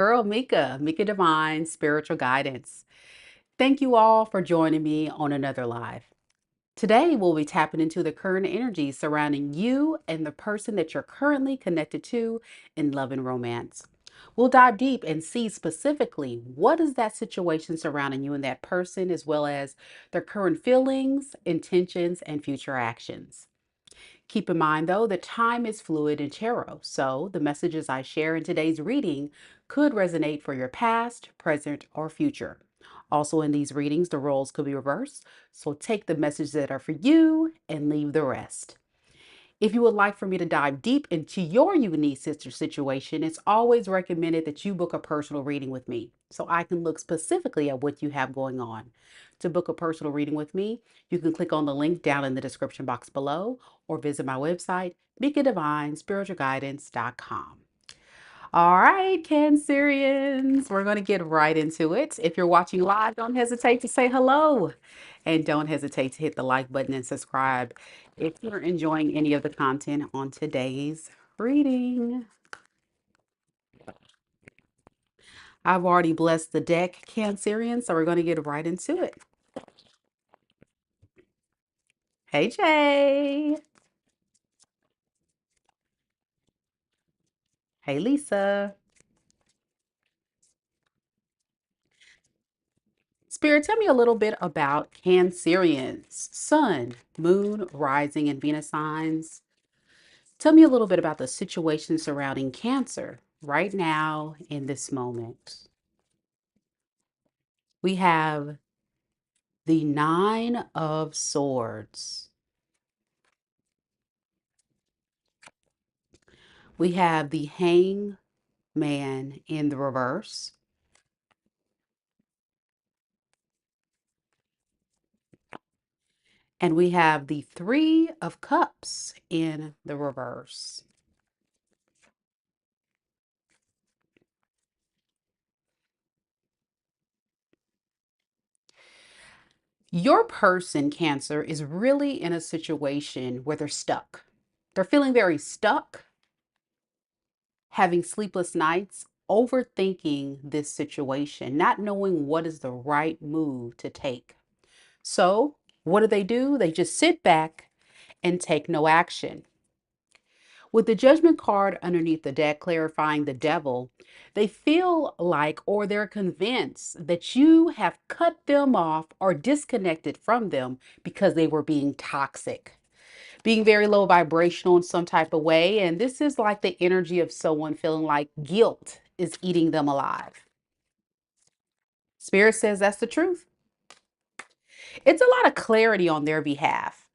Girl, Mika Divine Spiritual Guidance. Thank you all for joining me on another live. Today, we'll be tapping into the current energy surrounding you and the person that you're currently connected to in love and romance. We'll dive deep and see specifically what is that situation surrounding you and that person, as well as their current feelings, intentions, and future actions. Keep in mind, though, that time is fluid in tarot, so the messages I share in today's reading could resonate for your past, present, or future. Also, in these readings, the roles could be reversed, so take the messages that are for you and leave the rest. If you would like for me to dive deep into your unique sister situation, it's always recommended that you book a personal reading with me so I can look specifically at what you have going on. To book a personal reading with me, you can click on the link down in the description box below or visit my website, MikaDivineSpiritualGuidance.com. All right, Cancerians, we're going to get right into it. If you're watching live, don't hesitate to say hello. And don't hesitate to hit the like button and subscribe if you're enjoying any of the content on today's reading. I've already blessed the deck, Cancerians, so we're going to get right into it. Hey, Jay. Hey, Lisa. Spirit, tell me a little bit about Cancerians, Sun, Moon, Rising, and Venus signs. Tell me a little bit about the situation surrounding Cancer right now in this moment. We have the Nine of Swords. We have the Hangman in the reverse. And we have the Three of Cups in the reverse. Your person, Cancer, is really in a situation where they're stuck. They're feeling very stuck, having sleepless nights, overthinking this situation, not knowing what is the right move to take. So, what do? They just sit back and take no action. With the judgment card underneath the deck clarifying the devil, they feel like or they're convinced that you have cut them off or disconnected from them because they were being toxic, being very low vibrational in some type of way. And this is like the energy of someone feeling like guilt is eating them alive. Spirit says that's the truth. It's a lot of clarity on their behalf.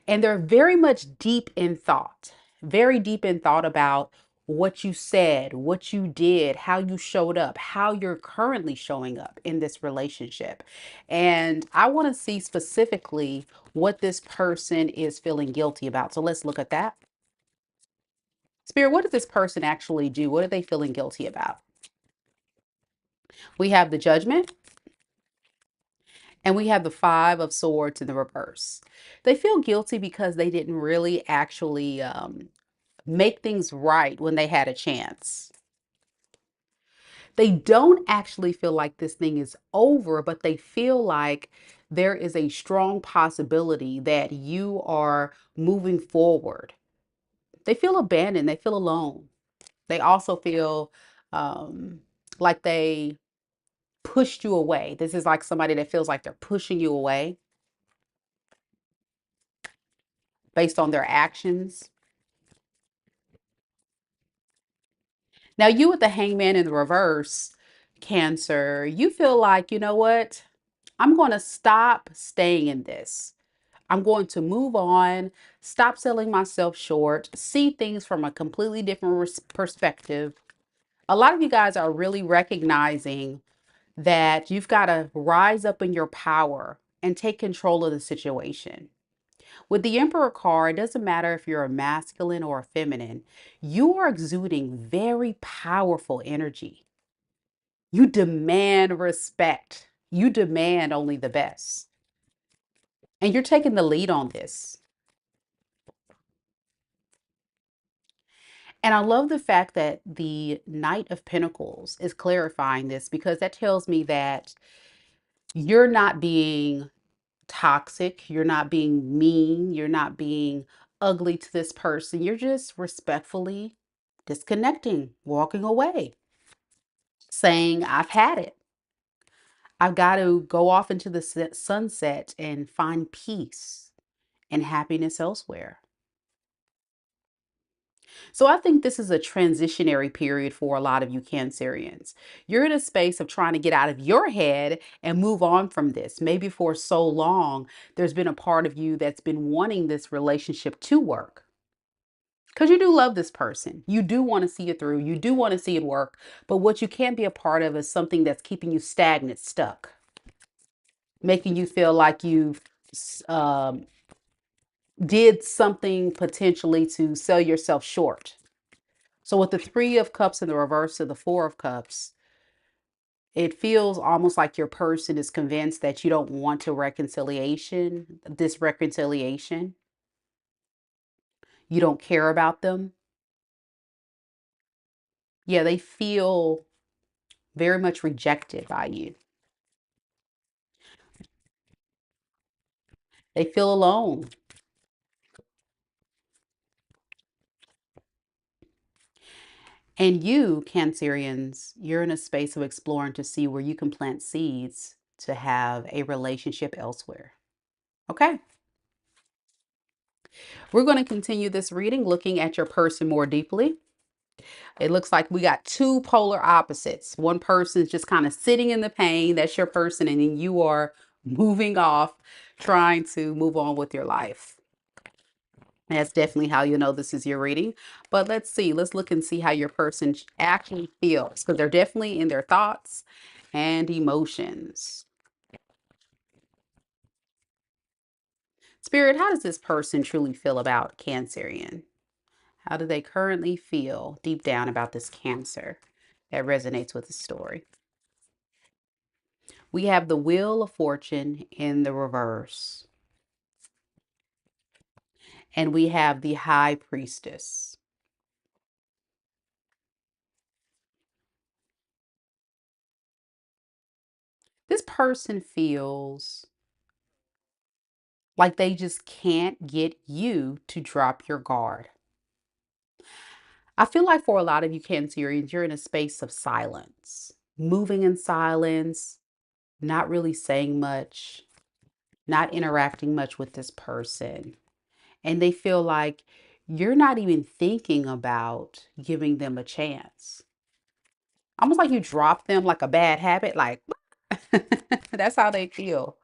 And they're very much deep in thought, very deep in thought about what you said, what you did, how you showed up, how you're currently showing up in this relationship. And I want to see specifically what this person is feeling guilty about. So let's look at that. Spirit, what does this person actually do? What are they feeling guilty about? We have the Judgment and we have the Five of Swords in the reverse. They feel guilty because they didn't really actually make things right when they had a chance. They don't actually feel like this thing is over, but they feel like there is a strong possibility that you are moving forward. They feel abandoned, they feel alone. They also feel um, like they pushed you away. This is like somebody that feels like they're pushing you away based on their actions. Now, you with the Hangman in the reverse, Cancer, you feel like, you know what? I'm going to stop staying in this. I'm going to move on, stop selling myself short, see things from a completely different perspective. A lot of you guys are really recognizing that you've got to rise up in your power and take control of the situation. With the Emperor card, it doesn't matter if you're a masculine or a feminine, you are exuding very powerful energy. You demand respect. You demand only the best. And you're taking the lead on this. And I love the fact that the Knight of Pentacles is clarifying this because that tells me that you're not being toxic, you're not being mean, you're not being ugly to this person. You're just respectfully disconnecting, walking away, saying, I've had it. I've got to go off into the sunset and find peace and happiness elsewhere. So I think this is a transitionary period for a lot of you Cancerians. You're in a space of trying to get out of your head and move on from this. Maybe for so long, there's been a part of you that's been wanting this relationship to work. Because you do love this person. You do want to see it through. You do want to see it work. But what you can't be a part of is something that's keeping you stagnant, stuck, making you feel like you've um, did something potentially to sell yourself short. So with the Three of Cups in the reverse of the Four of Cups, it feels almost like your person is convinced that you don't want this reconciliation. You don't care about them. Yeah, they feel very much rejected by you. They feel alone. And you, Cancerians, you're in a space of exploring to see where you can plant seeds to have a relationship elsewhere. Okay. We're going to continue this reading looking at your person more deeply. It looks like we got two polar opposites. One person's just kind of sitting in the pain, that's your person, and then you are moving off, trying to move on with your life. That's definitely how you know this is your reading. But let's see, let's look and see how your person actually feels, because they're definitely in their thoughts and emotions. Spirit, how does this person truly feel about Cancerian? How do they currently feel deep down about this Cancer that resonates with the story? We have the Wheel of Fortune in the reverse. And we have the High Priestess. This person feels like they just can't get you to drop your guard. I feel like for a lot of you Cancerians, you're in a space of silence, moving in silence, not really saying much, not interacting much with this person. And they feel like you're not even thinking about giving them a chance. Almost like you drop them like a bad habit, like that's how they feel.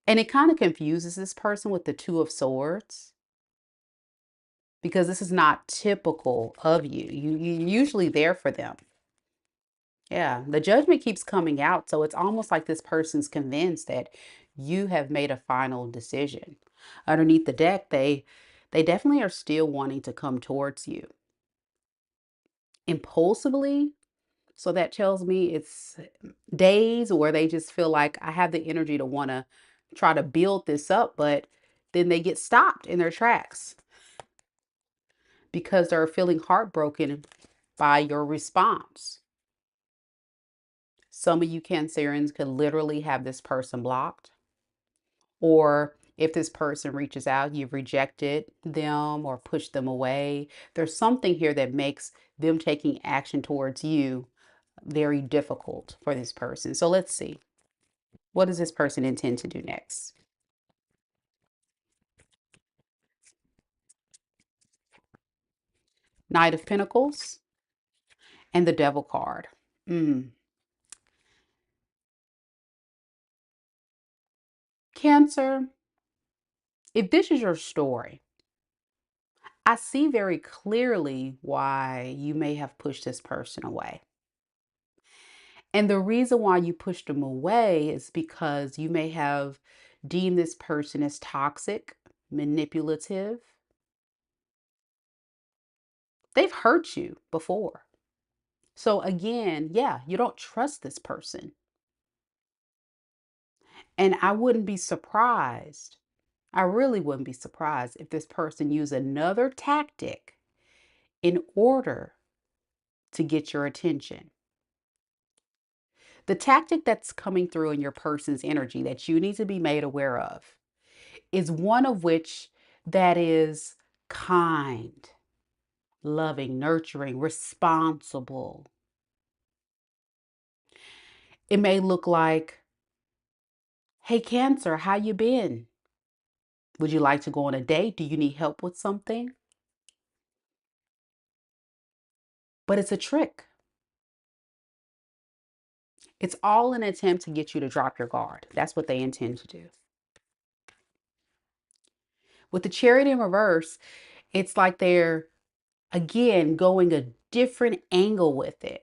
And it kind of confuses this person with the Two of Swords because this is not typical of you. You're usually there for them. Yeah, the Judgment keeps coming out, so it's almost like this person's convinced that you have made a final decision. Underneath the deck, they definitely are still wanting to come towards you impulsively. So that tells me it's days where they just feel like I have the energy to want to try to build this up, but then they get stopped in their tracks because they're feeling heartbroken by your response. Some of you Cancerians could literally have this person blocked, or if this person reaches out, you've rejected them or pushed them away. There's something here that makes them taking action towards you very difficult for this person. So let's see. What does this person intend to do next? Knight of Pentacles and the Devil card. Mm. Cancer, if this is your story, I see very clearly why you may have pushed this person away. And the reason why you pushed them away is because you may have deemed this person as toxic, manipulative. They've hurt you before. So again, yeah, you don't trust this person. And I wouldn't be surprised. I really wouldn't be surprised if this person used another tactic in order to get your attention. The tactic that's coming through in your person's energy that you need to be made aware of is one of which that is kind, loving, nurturing, responsible. It may look like, "Hey Cancer, how you been? Would you like to go on a date? Do you need help with something?" But it's a trick. It's all an attempt to get you to drop your guard. That's what they intend to do. With the Chariot in reverse, it's like they're again going a different angle with it.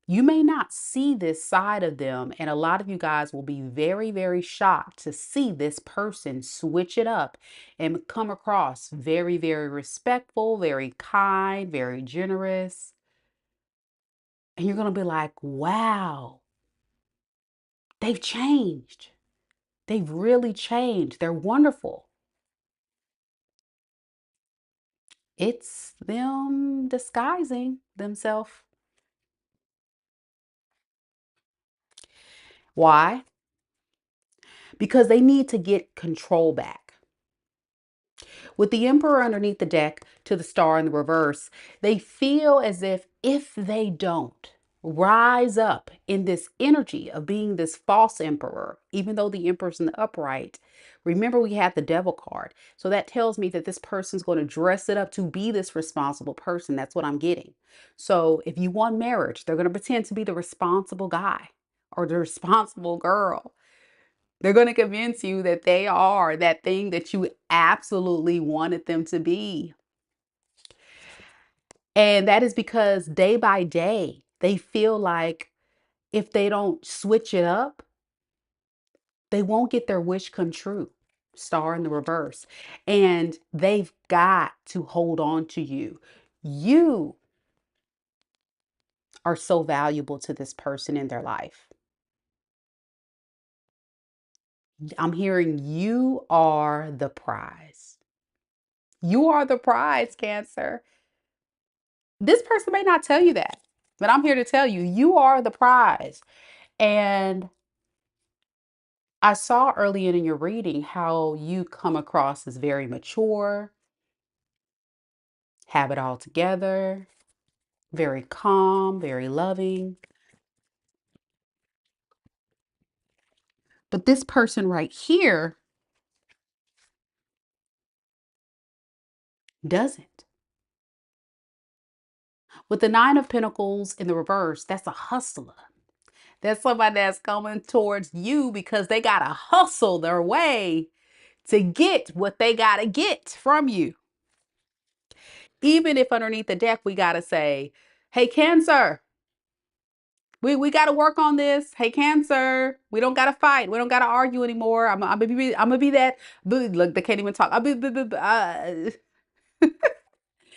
You may not see this side of them, and a lot of you guys will be very, very shocked to see this person switch it up and come across very, very respectful, very kind, very generous. And you're going to be like, wow, they've changed. They've really changed. They're wonderful. It's them disguising themselves. Why? Because they need to get control back. With the Emperor underneath the deck to the Star in the reverse, they feel as if they don't rise up in this energy of being this false emperor, even though the Emperor's in the upright. Remember, we had the Devil card. So that tells me that this person's going to dress it up to be this responsible person. That's what I'm getting. So if you want marriage, they're going to pretend to be the responsible guy or the responsible girl. They're going to convince you that they are that thing that you absolutely wanted them to be. And that is because day by day, they feel like if they don't switch it up, they won't get their wish come true. Star in the reverse. And they've got to hold on to you. You are so valuable to this person in their life. I'm hearing you are the prize. You are the prize, Cancer. This person may not tell you that, but I'm here to tell you, you are the prize. And I saw early in your reading how you come across as very mature, have it all together, very calm, very loving. But this person right here doesn't. With the Nine of Pentacles in the reverse, that's a hustler. That's somebody that's coming towards you because they got to hustle their way to get what they got to get from you. Even if underneath the deck, we got to say, "Hey, Cancer, we got to work on this. Hey, Cancer, we don't got to fight. We don't got to argue anymore. I'm gonna be that." Look, they can't even talk.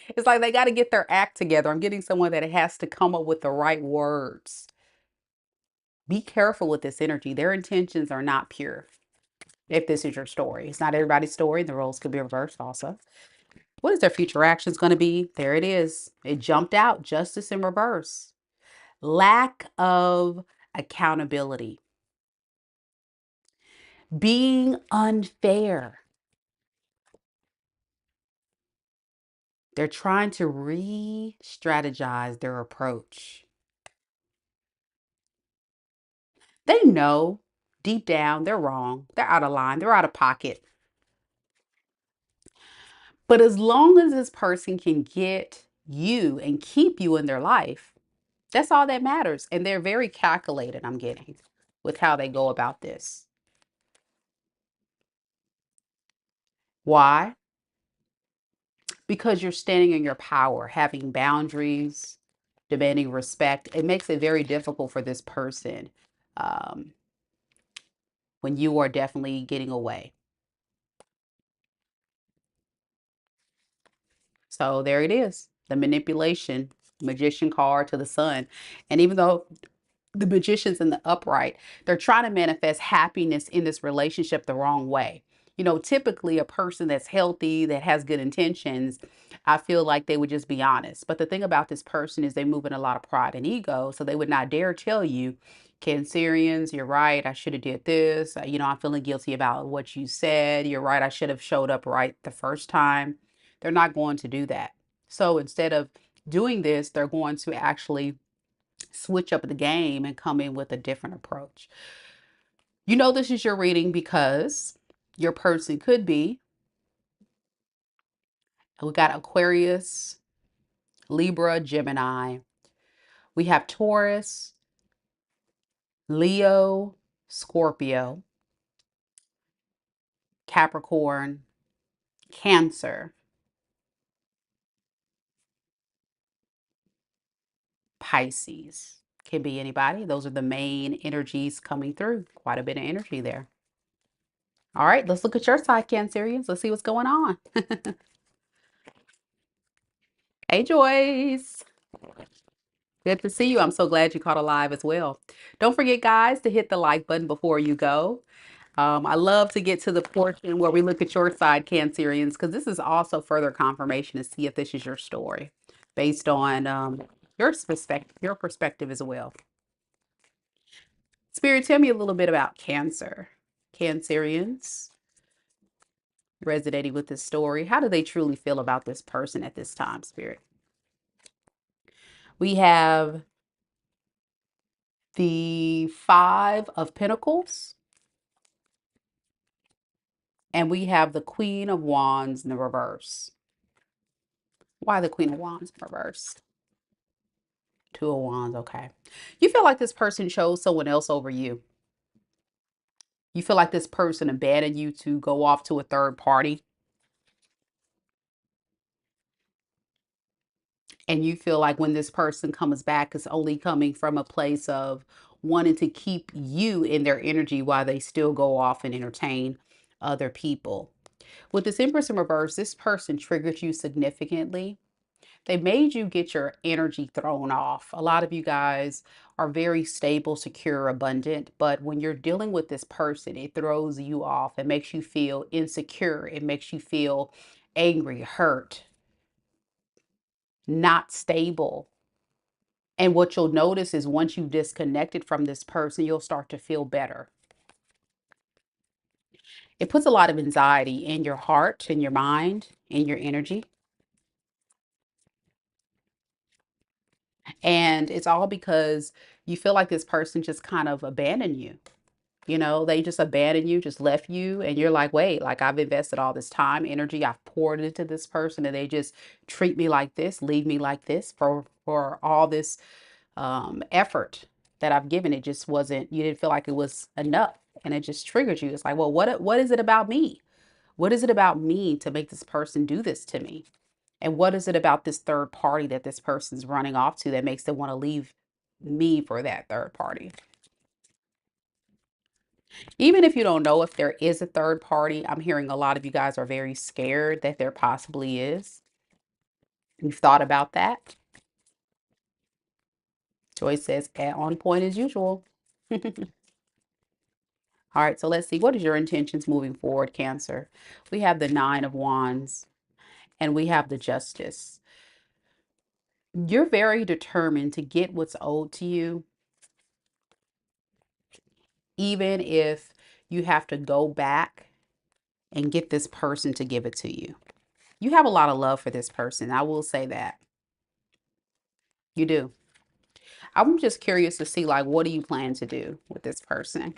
It's like they got to get their act together. I'm getting someone that has to come up with the right words. Be careful with this energy. Their intentions are not pure. If this is your story, it's not everybody's story. The roles could be reversed also. What is their future actions going to be? There it is. It jumped out. Justice in reverse. Lack of accountability. Being unfair. They're trying to re-strategize their approach. They know deep down they're wrong. They're out of line. They're out of pocket. But as long as this person can get you and keep you in their life, that's all that matters. And they're very calculated, I'm getting, with how they go about this. Why? Because you're standing in your power, having boundaries, demanding respect. It makes it very difficult for this person um, when you are definitely getting away. So there it is, the manipulation, magician card to the sun. And even though the magician's in the upright, they're trying to manifest happiness in this relationship the wrong way. Typically a person that's healthy, that has good intentions, I feel like they would just be honest. But the thing about this person is they move in a lot of pride and ego, so they would not dare tell you, Cancerians, you're right, I should have did this. I'm feeling guilty about what you said. You're right, I should have showed up right the first time. They're not going to do that. So instead of doing this, they're going to actually switch up the game and come in with a different approach. This is your reading because your person could be, we got Aquarius, Libra, Gemini. We have Taurus, Leo, Scorpio, Capricorn, Cancer, Pisces. Can be anybody. Those are the main energies coming through. Quite a bit of energy there. All right, let's look at your side, Cancerians. Let's see what's going on. Hey, Joyce. Good to see you. I'm so glad you caught a live as well. Don't forget, guys, to hit the like button before you go. I love to get to the portion where we look at your side, Cancerians, because this is also further confirmation to see if this is your story based on your perspective as well. Spirit, tell me a little bit about Cancer. Cancerians resonating with this story. How do they truly feel about this person at this time, Spirit? We have the Five of Pentacles, and we have the Queen of Wands in the reverse. Why the Queen of Wands in reverse? Two of Wands, okay. You feel like this person chose someone else over you. You feel like this person abandoned you to go off to a third party. And you feel like when this person comes back, it's only coming from a place of wanting to keep you in their energy while they still go off and entertain other people. With this Empress in reverse, this person triggered you significantly. They made you get your energy thrown off. A lot of you guys are very stable, secure, abundant, but when you're dealing with this person, it throws you off. It makes you feel insecure. It makes you feel angry, hurt, not stable. And what you'll notice is once you've disconnected from this person, you'll start to feel better. It puts a lot of anxiety in your heart, in your mind, in your energy. And it's all because you feel like this person just kind of abandoned you. They just abandoned you, just left you. And you're like, wait, like I've invested all this time, energy, I've poured into this person, and they just treat me like this, leave me like this for all this effort that I've given. It just wasn't, you didn't feel like it was enough. And it just triggered you. It's like, well, what is it about me? What is it about me to make this person do this to me? And what is it about this third party that this person's running off to that makes them want to leave me for that third party? Even if you don't know if there is a third party, I'm hearing a lot of you guys are very scared that there possibly is. You've thought about that? Joyce says, on point as usual. All right, so let's see. What is your intentions moving forward, Cancer? We have the Nine of Wands and we have the Justice. You're very determined to get what's owed to you, even if you have to go back and get this person to give it to you. You have a lot of love for this person. I will say that. You do. I'm just curious to see, like, what do you plan to do with this person?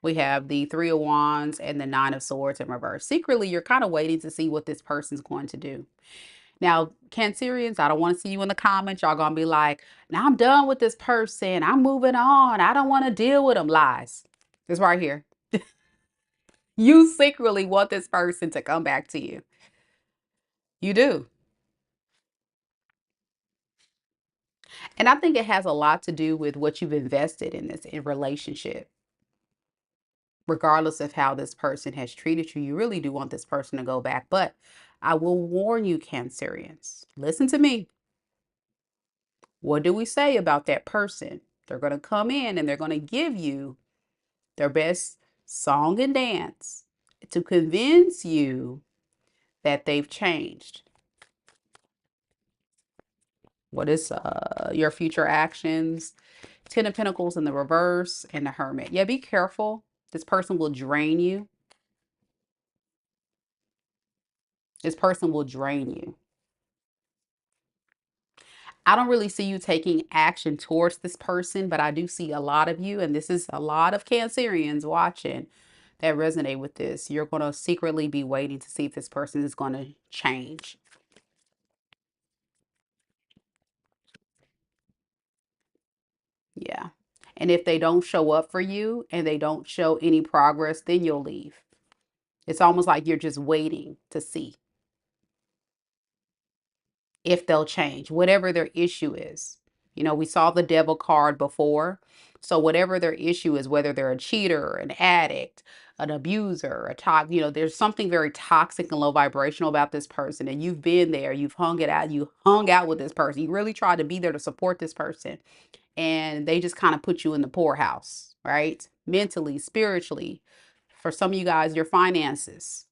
We have the Three of Wands and the Nine of Swords in reverse. Secretly, you're kind of waiting to see what this person's going to do. Now, Cancerians, I don't want to see you in the comments. Y'all gonna be like, now I'm done with this person. I'm moving on. I don't want to deal with them. Lies. This right here. You secretly want this person to come back to you. You do. And I think it has a lot to do with what you've invested in this in relationship. Regardless of how this person has treated you, you really do want this person to go back. But I will warn you, Cancerians, listen to me. What do we say about that person? They're going to come in and they're going to give you their best song and dance. to convince you that they've changed. What is your future actions? Ten of Pentacles in the reverse and the Hermit. Yeah, be careful. This person will drain you. This person will drain you. I don't really see you taking action towards this person, but I do see a lot of you, and this is a lot of Cancerians watching that resonate with this. You're going to secretly be waiting to see if this person is going to change. Yeah. And if they don't show up for you and they don't show any progress, then you'll leave. It's almost like you're just waiting to see if they'll change, whatever their issue is. You know, we saw the devil card before. So whatever their issue is, whether they're a cheater, an addict, an abuser, there's something very toxic and low vibrational about this person. And you've been there, you've hung it out, you hung out with this person. You really tried to be there to support this person. And they just kind of put you in the poorhouse, right? Mentally, spiritually. For some of you guys, your finances,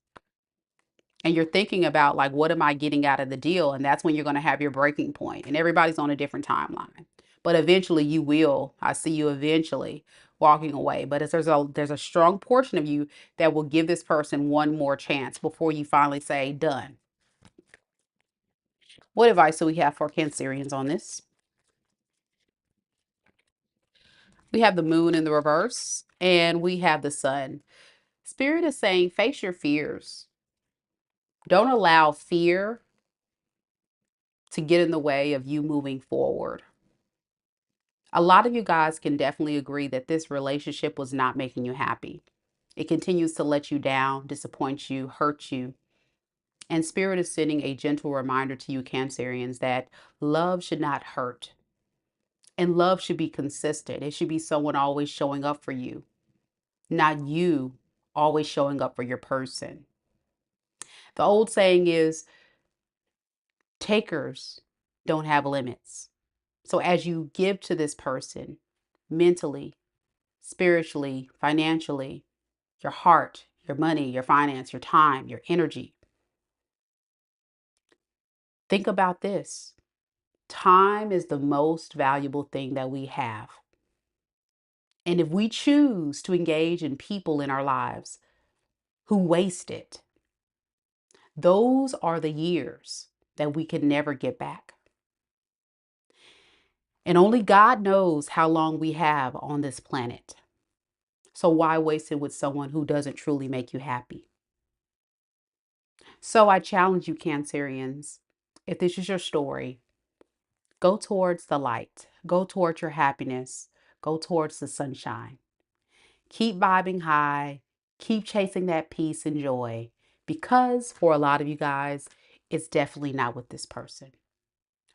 and you're thinking about, like, what am I getting out of the deal? And that's when you're going to have your breaking point, and everybody's on a different timeline, but eventually you will. I see you eventually walking away, but there's a strong portion of you that will give this person one more chance before you finally say done. What advice do we have for Cancerians on this? We have the moon in the reverse and we have the sun. Spirit is saying face your fears. Don't allow fear to get in the way of you moving forward. A lot of you guys can definitely agree that this relationship was not making you happy. It continues to let you down, disappoint you, hurt you. And Spirit is sending a gentle reminder to you, Cancerians, that love should not hurt. And love should be consistent. It should be someone always showing up for you, not you always showing up for your person. The old saying is, takers don't have limits. So as you give to this person mentally, spiritually, financially, your heart, your money, your finance, your time, your energy, think about this. Time is the most valuable thing that we have. And if we choose to engage in people in our lives who waste it, those are the years that we can never get back. And only God knows how long we have on this planet. So why waste it with someone who doesn't truly make you happy? So I challenge you, Cancerians, if this is your story, go towards the light, go towards your happiness, go towards the sunshine. Keep vibing high, keep chasing that peace and joy, because for a lot of you guys, it's definitely not with this person.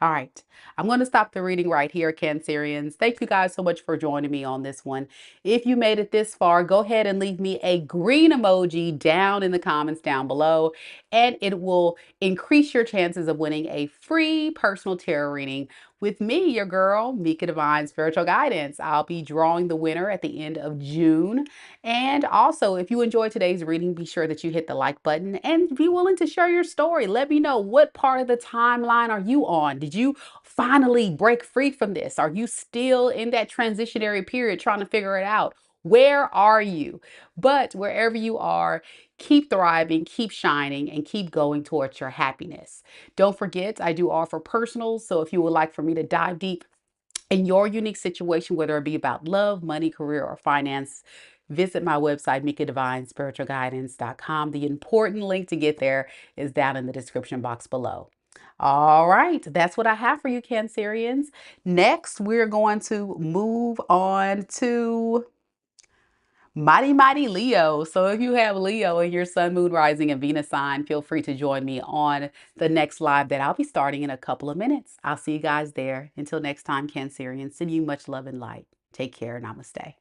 All right, I'm going to stop the reading right here, Cancerians. Thank you guys so much for joining me on this one. If you made it this far, go ahead and leave me a green emoji down in the comments down below, and it will increase your chances of winning a free personal tarot reading with me, your girl, Mika Divine Spiritual Guidance. I'll be drawing the winner at the end of June. And also, if you enjoyed today's reading, be sure that you hit the like button and be willing to share your story. Let me know, what part of the timeline are you on? Did you finally break free from this? Are you still in that transitionary period trying to figure it out? Where are you? But wherever you are, keep thriving, keep shining, and keep going towards your happiness. Don't forget, I do offer personals. So if you would like for me to dive deep in your unique situation, whether it be about love, money, career, or finance, visit my website, MikaDivineSpiritualGuidance.com. The important link to get there is down in the description box below. All right, that's what I have for you, Cancerians. Next, we're going to move on to Mighty Leo. So if you have Leo in your sun, moon, rising, and Venus sign, feel free to join me on the next live that I'll be starting in a couple of minutes. I'll see you guys there. Until next time, Cancerians, send you much love and light. Take care. Namaste.